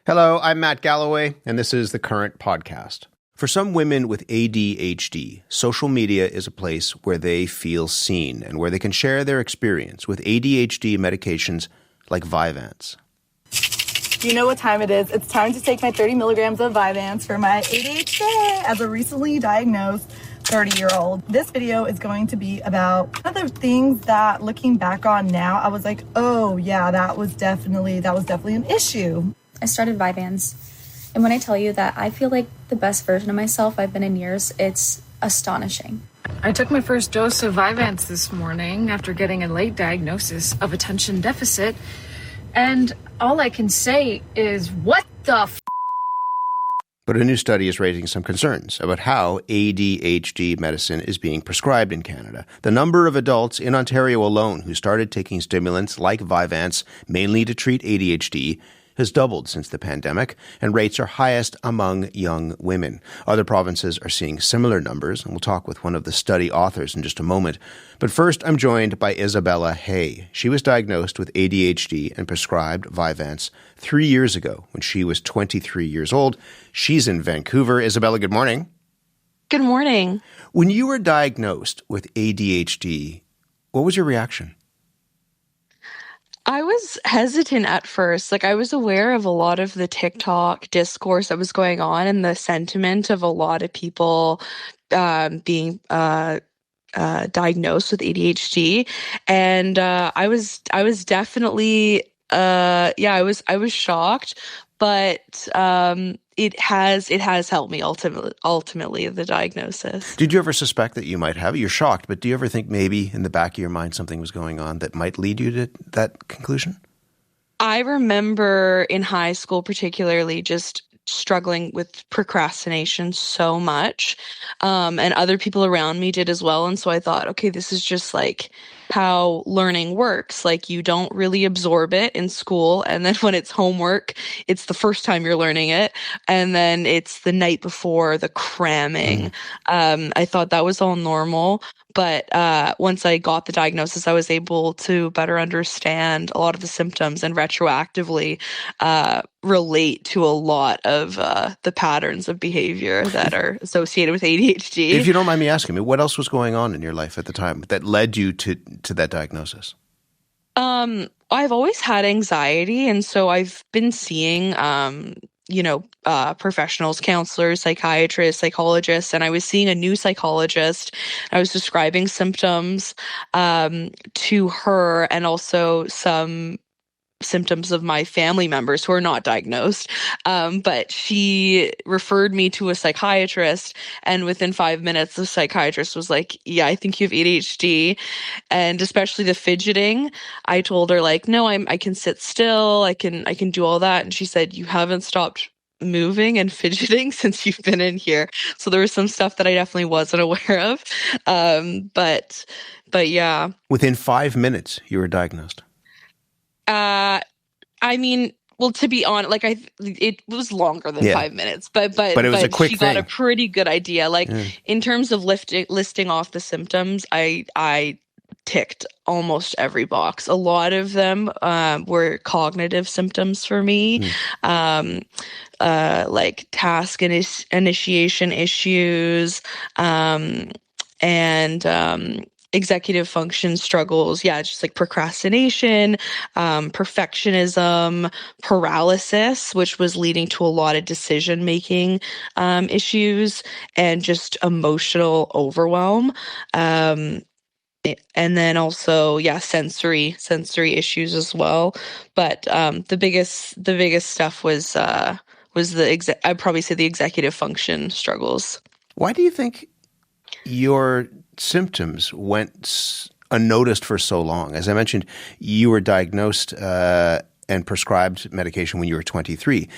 Hello, I'm Matt Galloway, and this is the Current Podcast. For some women with ADHD, social media is a place where they feel seen and where they can share their experience with ADHD medications like Vyvanse. You know what time it is. It's time to take my 30 milligrams of Vyvanse for my ADHD as a recently diagnosed 30-year-old. This video is going to be about other things that, looking back on now, I was like, oh yeah, that was definitely an issue. I started Vyvanse, and when I tell you that I feel like the best version of myself I've been in years, it's astonishing. I took my first dose of Vyvanse this morning after getting a late diagnosis of attention deficit, and all I can say is, what the f***? But a new study is raising some concerns about how ADHD medicine is being prescribed in Canada. The number of adults in Ontario alone who started taking stimulants like Vyvanse, mainly to treat ADHD, has doubled since the pandemic, and rates are highest among young women. Other provinces are seeing similar numbers, and we'll talk with one of the study authors in just a moment. But first, I'm joined by Isabella Hay. She was diagnosed with ADHD and prescribed Vyvanse 3 years ago when she was 23 years old. She's in Vancouver. Isabella, good morning. Good morning. When you were diagnosed with ADHD, what was your reaction? I was hesitant at first. I was aware of a lot of the TikTok discourse that was going on and the sentiment of a lot of people being diagnosed with ADHD. And I was definitely, I was shocked, but it has helped me ultimately, the diagnosis. Did you ever suspect that you might have it? You're shocked, but do you ever think maybe in the back of your mind something was going on that might lead you to that conclusion? I remember in high school particularly just struggling with procrastination so much, and other people around me did as well. And so I thought, okay, this is just like how learning works. Like, you don't really absorb it in school, and then when it's homework, it's the first time you're learning it, and then it's the night before the cramming. I thought that was all normal. But once I got the diagnosis, I was able to better understand a lot of the symptoms and retroactively relate to a lot of the patterns of behavior that are associated with ADHD. If you don't mind me asking me, what else was going on in your life at the time that led you to that diagnosis? I've always had anxiety, and so I've been seeing professionals, counselors, psychiatrists, psychologists, and I was seeing a new psychologist. I was describing symptoms to her, and also some symptoms of my family members who are not diagnosed. But she referred me to a psychiatrist, and within 5 minutes, the psychiatrist was like, yeah, I think you have ADHD. And especially the fidgeting, I told her, like, no, I can sit still. I can do all that. And she said, you haven't stopped moving and fidgeting since you've been in here. So there was some stuff that I definitely wasn't aware of. But yeah. Within 5 minutes, you were diagnosed. Well, to be honest, it was longer than 5 minutes, but it was a quick she thing. got a pretty good idea. In terms of listing off the symptoms, I ticked almost every box. A lot of them were cognitive symptoms for me, like task initiation issues, and executive function struggles. Yeah, just like procrastination, perfectionism, paralysis, which was leading to a lot of decision-making issues, and just emotional overwhelm. And then also, sensory issues as well. But the biggest stuff was I'd probably say the executive function struggles. Why do you think your symptoms went unnoticed for so long? As I mentioned, you were diagnosed and prescribed medication when you were 23.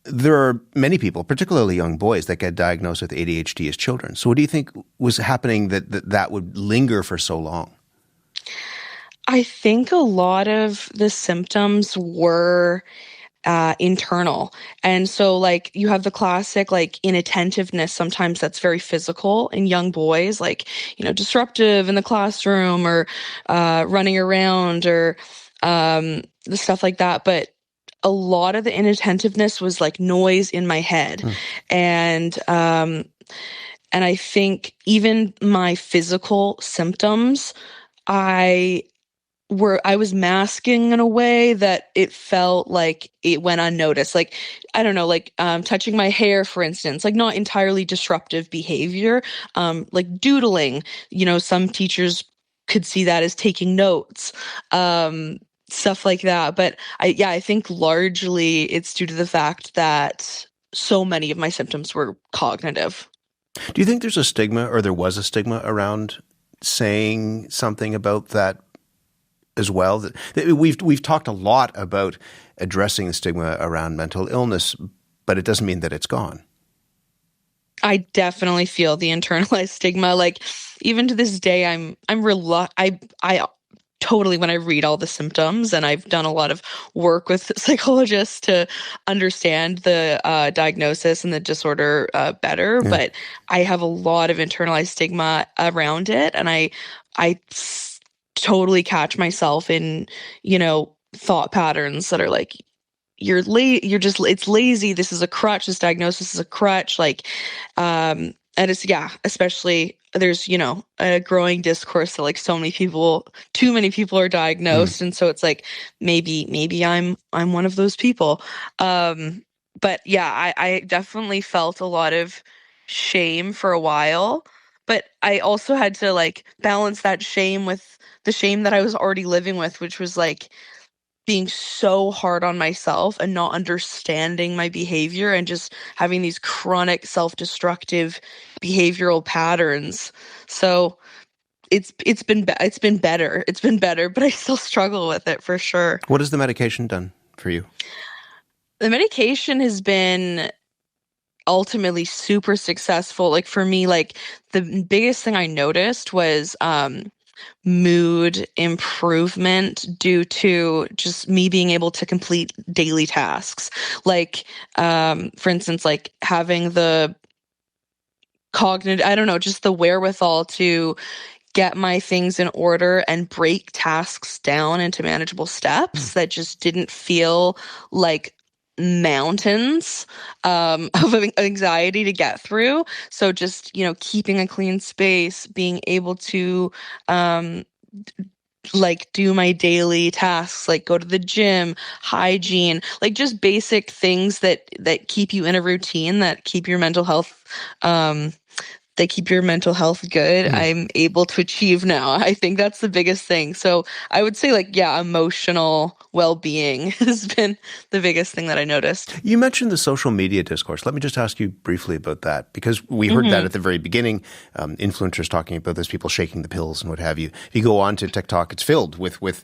There are many people, particularly young boys, that get diagnosed with ADHD as children. So what do you think was happening that would linger for so long? I think a lot of the symptoms were internal. And so you have the classic inattentiveness. Sometimes that's very physical in young boys, disruptive in the classroom or running around or the stuff like that. But a lot of the inattentiveness was like noise in my head. And I think even my physical symptoms, I was masking in a way that it felt like it went unnoticed. Like, I don't know, like touching my hair, for instance, like not entirely disruptive behavior, like doodling. Some teachers could see that as taking notes, stuff like that. But I think largely it's due to the fact that so many of my symptoms were cognitive. Do you think there's a stigma, or there was a stigma around saying something about that as well? We've talked a lot about addressing the stigma around mental illness, but it doesn't mean that it's gone. I definitely feel the internalized stigma. Like, even to this day, I totally, when I read all the symptoms, and I've done a lot of work with psychologists to understand the diagnosis and the disorder better, but I have a lot of internalized stigma around it, and I totally catch myself in, thought patterns that are like, it's lazy. This is a crutch. This diagnosis is a crutch. Like, and it's, especially there's, a growing discourse that like too many people are diagnosed. And so it's like, maybe I'm one of those people. But yeah, I definitely felt a lot of shame for a while, but I also had to like balance that shame with the shame that I was already living with, which was like being so hard on myself and not understanding my behavior and just having these chronic self-destructive behavioral patterns. So it's been better. It's been better, but I still struggle with it for sure. What has the medication done for you? The medication has been ultimately super successful. Like, for me, like the biggest thing I noticed was mood improvement due to just me being able to complete daily tasks. Like, for instance, like having the just the wherewithal to get my things in order and break tasks down into manageable steps that just didn't feel like mountains of anxiety to get through. So just, keeping a clean space, being able to like do my daily tasks, like go to the gym, hygiene, like just basic things that keep you in a routine, that keep your mental health good. I'm able to achieve now. I think that's the biggest thing. So I would say emotional well-being has been the biggest thing that I noticed. You mentioned the social media discourse. Let me just ask you briefly about that, because we heard that at the very beginning, influencers talking about this, people shaking the pills and what have you. If you go on to TikTok, it's filled with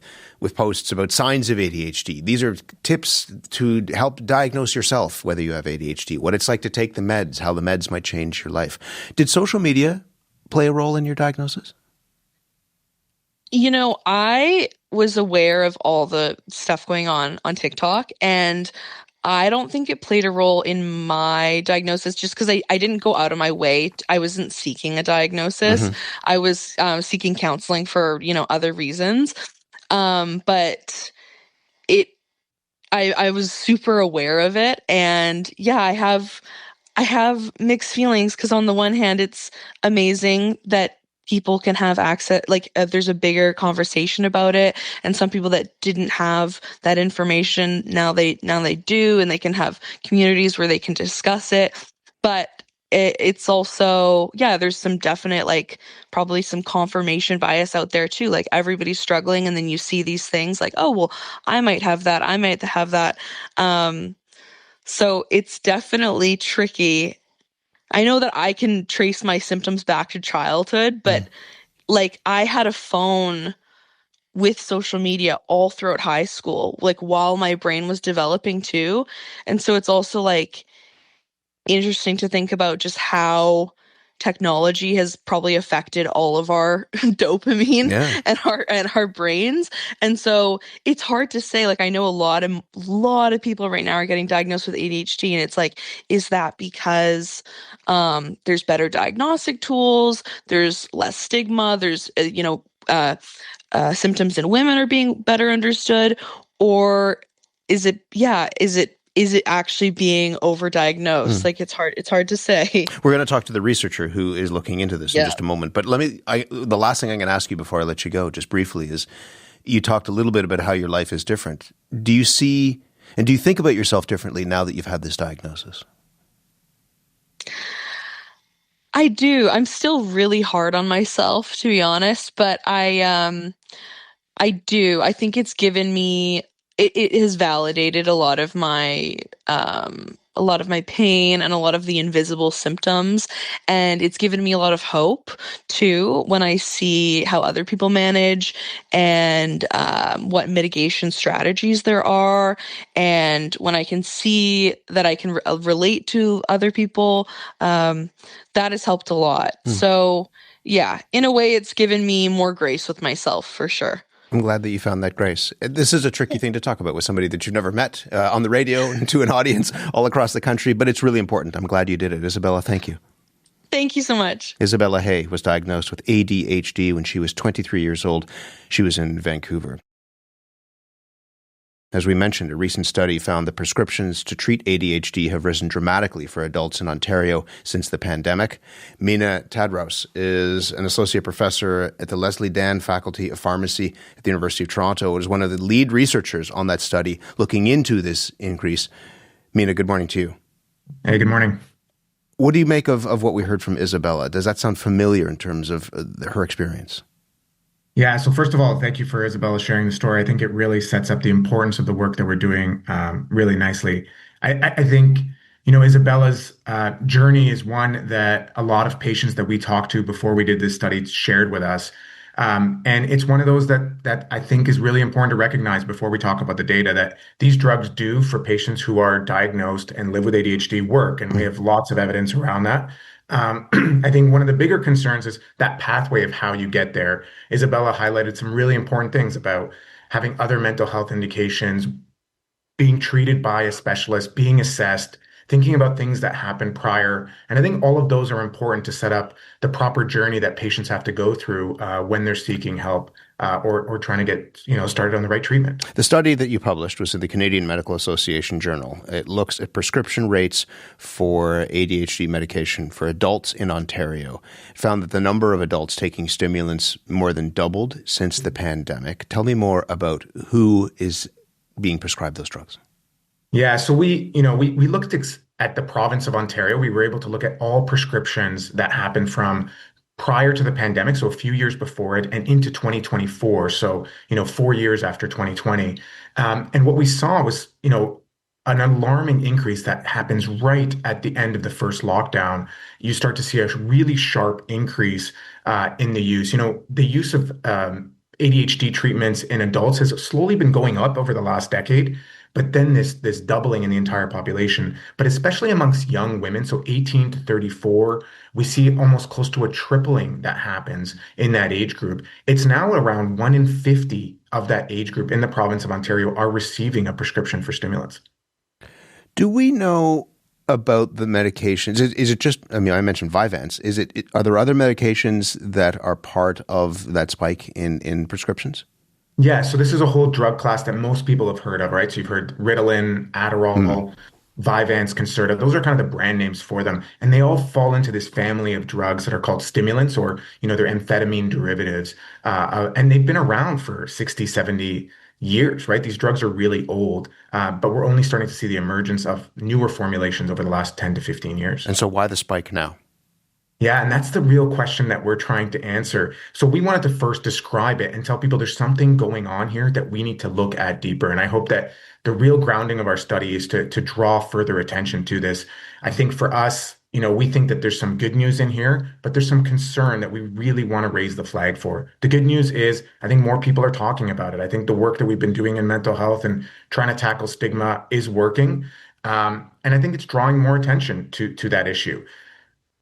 posts about signs of ADHD. These are tips to help diagnose yourself whether you have ADHD, what it's like to take the meds, how the meds might change your life. Did social media play a role in your diagnosis? I was aware of all the stuff going on TikTok, and I don't think it played a role in my diagnosis, just because I didn't go out of my way. I wasn't seeking a diagnosis. I was seeking counseling for, other reasons. But I was super aware of it. And I have mixed feelings, because on the one hand, it's amazing that people can have access, like there's a bigger conversation about it, and some people that didn't have that information now they do, and they can have communities where they can discuss it. But it's also, there's some definite, like, probably some confirmation bias out there too. Like, everybody's struggling, and then you see these things like, oh, well, I might have that. So it's definitely tricky. I know that I can trace my symptoms back to childhood, but like, I had a phone with social media all throughout high school, like while my brain was developing too. And so it's also like interesting to think about just how technology has probably affected all of our dopamine and our brains. And so it's hard to say, like, I know a lot of people right now are getting diagnosed with ADHD, and it's like, is that because there's better diagnostic tools, there's less stigma, there's symptoms in women are being better understood, or is it actually being overdiagnosed? Like it's hard to say. We're going to talk to the researcher who is looking into this in just a moment. But the last thing I'm going to ask you before I let you go, just briefly, is you talked a little bit about how your life is different. Do you think about yourself differently now that you've had this diagnosis? I do. I'm still really hard on myself, to be honest, but I do. I think it's given me, it has validated a lot of my pain and a lot of the invisible symptoms. And it's given me a lot of hope too, when I see how other people manage and what mitigation strategies there are. And when I can see that I can relate to other people, that has helped a lot. So yeah, in a way, it's given me more grace with myself for sure. I'm glad that you found that grace. This is a tricky thing to talk about with somebody that you've never met on the radio and to an audience all across the country, but it's really important. I'm glad you did it. Isabella, thank you. Thank you so much. Isabella Hay was diagnosed with ADHD when she was 23 years old. She was in Vancouver. As we mentioned, a recent study found that prescriptions to treat ADHD have risen dramatically for adults in Ontario since the pandemic. Mina Tadros is an associate professor at the Leslie Dan Faculty of Pharmacy at the University of Toronto and is one of the lead researchers on that study looking into this increase. Mina, good morning to you. Hey, good morning. What do you make of what we heard from Isabella? Does that sound familiar in terms of her experience? Yeah, so first of all, thank you for Isabella sharing the story. I think it really sets up the importance of the work that we're doing really nicely. I think, Isabella's journey is one that a lot of patients that we talked to before we did this study shared with us. And it's one of those that I think is really important to recognize before we talk about the data, that these drugs do for patients who are diagnosed and live with ADHD work. And we have lots of evidence around that. I think one of the bigger concerns is that pathway of how you get there. Isabella highlighted some really important things about having other mental health indications, being treated by a specialist, being assessed, thinking about things that happened prior. And I think all of those are important to set up the proper journey that patients have to go through when they're seeking help or trying to get started on the right treatment. The study that you published was in the Canadian Medical Association Journal. It looks at prescription rates for ADHD medication for adults in Ontario. It found that the number of adults taking stimulants more than doubled since the pandemic. Tell me more about who is being prescribed those drugs. Yeah, so we looked at the province of Ontario. We were able to look at all prescriptions that happened from prior to the pandemic, so a few years before it, and into 2024, so 4 years after 2020. And what we saw was an alarming increase that happens right at the end of the first lockdown. You start to see a really sharp increase in the use. The use of ADHD treatments in adults has slowly been going up over the last decade. But then this doubling in the entire population, but especially amongst young women, so 18 to 34, we see almost close to a tripling that happens in that age group. It's now around 1 in 50 of that age group in the province of Ontario are receiving a prescription for stimulants. Do we know about the medications? Is it just, I mentioned Vyvanse. Are there other medications that are part of that spike in prescriptions? Yeah, so this is a whole drug class that most people have heard of, right? So you've heard Ritalin, Adderall, Vyvanse, Concerta. Those are kind of the brand names for them. And they all fall into this family of drugs that are called stimulants, or, they're amphetamine derivatives. And they've been around for 60, 70 years, right? These drugs are really old, but we're only starting to see the emergence of newer formulations over the last 10 to 15 years. And so why the spike now? Yeah, and that's the real question that we're trying to answer. So we wanted to first describe it and tell people there's something going on here that we need to look at deeper. And I hope that the real grounding of our study is to draw further attention to this. I think for us, we think that there's some good news in here, but there's some concern that we really want to raise the flag for. The good news is I think more people are talking about it. I think the work that we've been doing in mental health and trying to tackle stigma is working. And I think it's drawing more attention to that issue.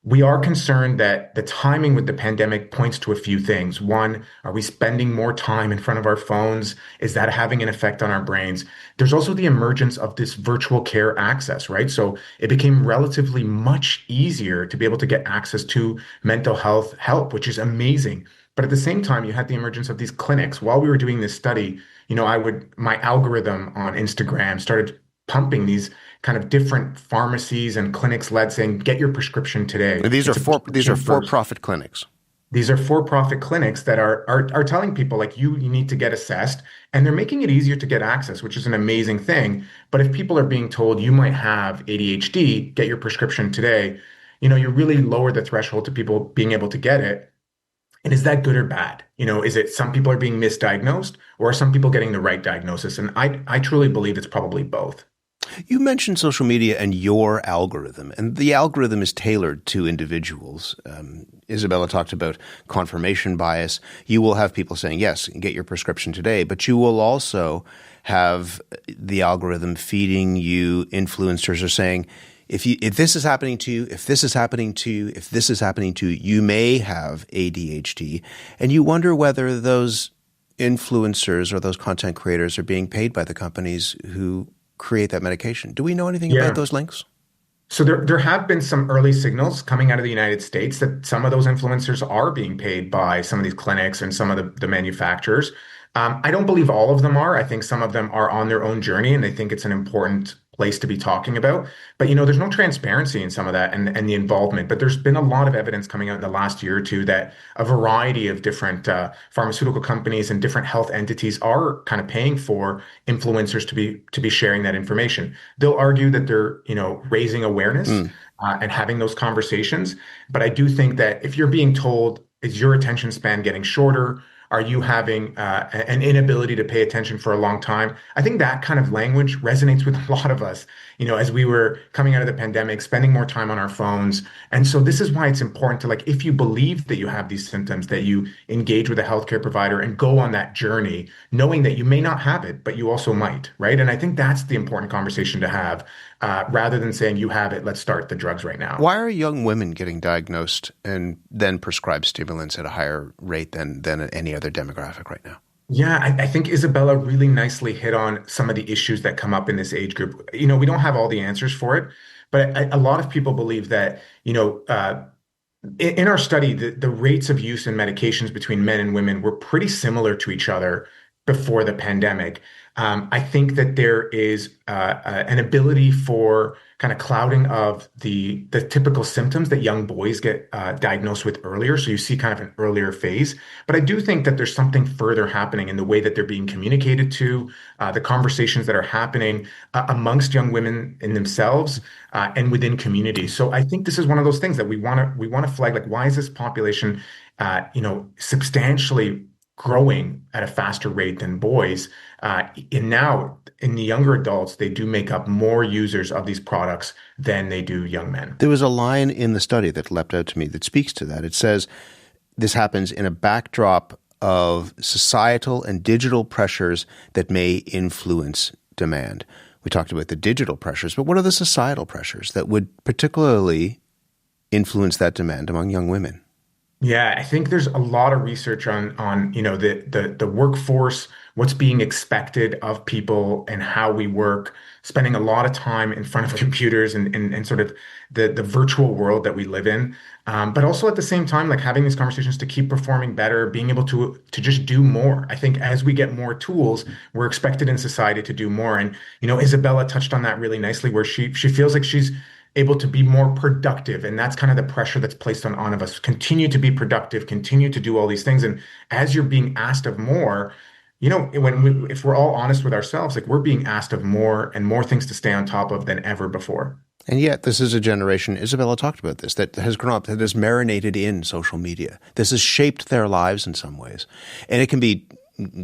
We are concerned that the timing with the pandemic points to a few things. One, are we spending more time in front of our phones? Is that having an effect on our brains? There's also the emergence of this virtual care access, right? So it became relatively much easier to be able to get access to mental health help, which is amazing. But at the same time, you had the emergence of these clinics. While we were doing this study, my algorithm on Instagram started pumping these kind of different pharmacies and clinics led saying, get your prescription today. These are for-profit clinics. These are for-profit clinics that are telling people like you need to get assessed, and they're making it easier to get access, which is an amazing thing. But if people are being told you might have ADHD, get your prescription today, you really lower the threshold to people being able to get it. And is that good or bad? Is it some people are being misdiagnosed, or are some people getting the right diagnosis? And I truly believe it's probably both. You mentioned social media and your algorithm, and the algorithm is tailored to individuals. Isabella talked about confirmation bias. You will have people saying, yes, get your prescription today, but you will also have the algorithm feeding you influencers are saying, if this is happening to you, if this is happening to you, if this is happening to you, you may have ADHD. And you wonder whether those influencers or those content creators are being paid by the companies who create that medication. Do we know anything about those links? So there have been some early signals coming out of the United States that some of those influencers are being paid by some of these clinics and some of the manufacturers. I don't believe all of them are. I think some of them are on their own journey and they think it's an important place to be talking about. But, there's no transparency in some of that and the involvement. But there's been a lot of evidence coming out in the last year or two that a variety of different pharmaceutical companies and different health entities are kind of paying for influencers to be sharing that information. They'll argue that they're, raising awareness and having those conversations. But I do think that if you're being told, is your attention span getting shorter? Are you having an inability to pay attention for a long time? I think that kind of language resonates with a lot of us, as we were coming out of the pandemic, spending more time on our phones. And so this is why it's important to, if you believe that you have these symptoms, that you engage with a healthcare provider and go on that journey, knowing that you may not have it, but you also might, right? And I think that's the important conversation to have, rather than saying you have it, let's start the drugs right now. Why are young women getting diagnosed and then prescribed stimulants at a higher rate than any other demographic right now? Yeah, I think Isabella really nicely hit on some of the issues that come up in this age group. We don't have all the answers for it, but a lot of people believe that, in our study, the rates of use in medications between men and women were pretty similar to each other before the pandemic. I think that there is an ability for kind of clouding of the typical symptoms that young boys get diagnosed with earlier. So you see kind of an earlier phase. But I do think that there's something further happening in the way that they're being communicated to, the conversations that are happening amongst young women in themselves and within communities. So I think this is one of those things that we want to flag, like, why is this population, substantially growing at a faster rate than boys? And now in the younger adults, they do make up more users of these products than they do young men. There was a line in the study that leapt out to me that speaks to that. It says, this happens in a backdrop of societal and digital pressures that may influence demand. We talked about the digital pressures, but what are the societal pressures that would particularly influence that demand among young women? Yeah, I think there's a lot of research on the workforce, what's being expected of people and how we work, spending a lot of time in front of computers and sort of the virtual world that we live in. But also at the same time, like having these conversations to keep performing better, being able to just do more. I think as we get more tools, we're expected in society to do more. And, Isabella touched on that really nicely, where she feels like she's able to be more productive. And that's kind of the pressure that's placed on of us. Continue to be productive, continue to do all these things. And as you're being asked of more, if we're all honest with ourselves, like, we're being asked of more and more things to stay on top of than ever before. And yet this is a generation, Isabella talked about this, that has grown up, that has marinated in social media. This has shaped their lives in some ways. And it can be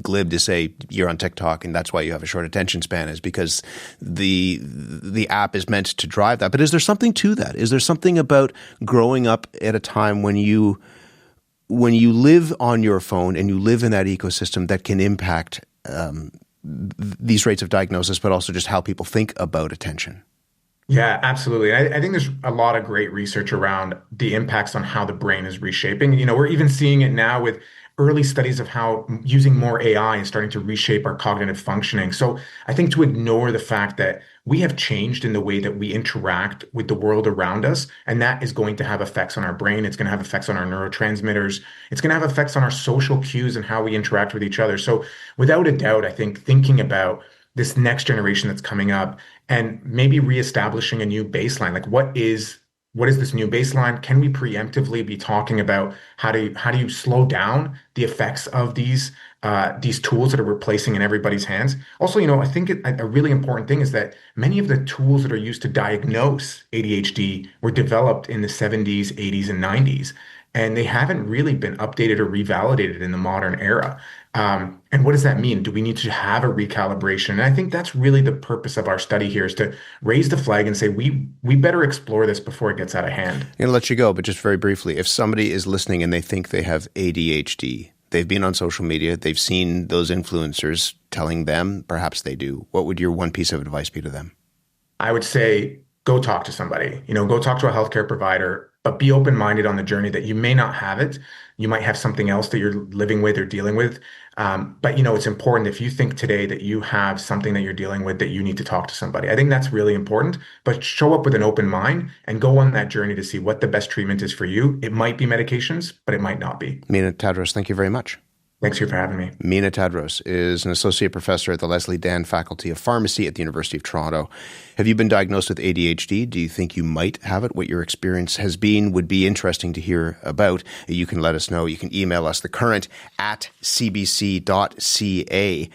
glib to say you're on TikTok and that's why you have a short attention span, is because the app is meant to drive that. But is there something to that? Is there something about growing up at a time when you live on your phone and you live in that ecosystem that can impact these rates of diagnosis, but also just how people think about attention? Yeah, absolutely. I think there's a lot of great research around the impacts on how the brain is reshaping. We're even seeing it now with early studies of how using more AI is starting to reshape our cognitive functioning. So I think to ignore the fact that we have changed in the way that we interact with the world around us, and that is going to have effects on our brain. It's going to have effects on our neurotransmitters. It's going to have effects on our social cues and how we interact with each other. So without a doubt, I think thinking about this next generation that's coming up and maybe reestablishing a new baseline, like what is this new baseline? Can we preemptively be talking about how do you slow down the effects of these tools that are replacing in everybody's hands? Also, I think a really important thing is that many of the tools that are used to diagnose ADHD were developed in the 70s, 80s, and 90s, and they haven't really been updated or revalidated in the modern era. And what does that mean? Do we need to have a recalibration? And I think that's really the purpose of our study here, is to raise the flag and say, we better explore this before it gets out of hand. I'm going to let you go, but just very briefly, if somebody is listening and they think they have ADHD, they've been on social media, they've seen those influencers telling them perhaps they do, what would your one piece of advice be to them? I would say, go talk to somebody, go talk to a healthcare provider, but be open-minded on the journey that you may not have it. You might have something else that you're living with or dealing with. But it's important, if you think today that you have something that you're dealing with, that you need to talk to somebody. I think that's really important, but show up with an open mind and go on that journey to see what the best treatment is for you. It might be medications, but it might not be. Meena Tadros, thank you very much. Thanks for having me. Meena Tadros is an associate professor at the Leslie Dan Faculty of Pharmacy at the University of Toronto. Have you been diagnosed with ADHD? Do you think you might have it? What your experience has been would be interesting to hear about. You can let us know. You can email us, thecurrent@cbc.ca.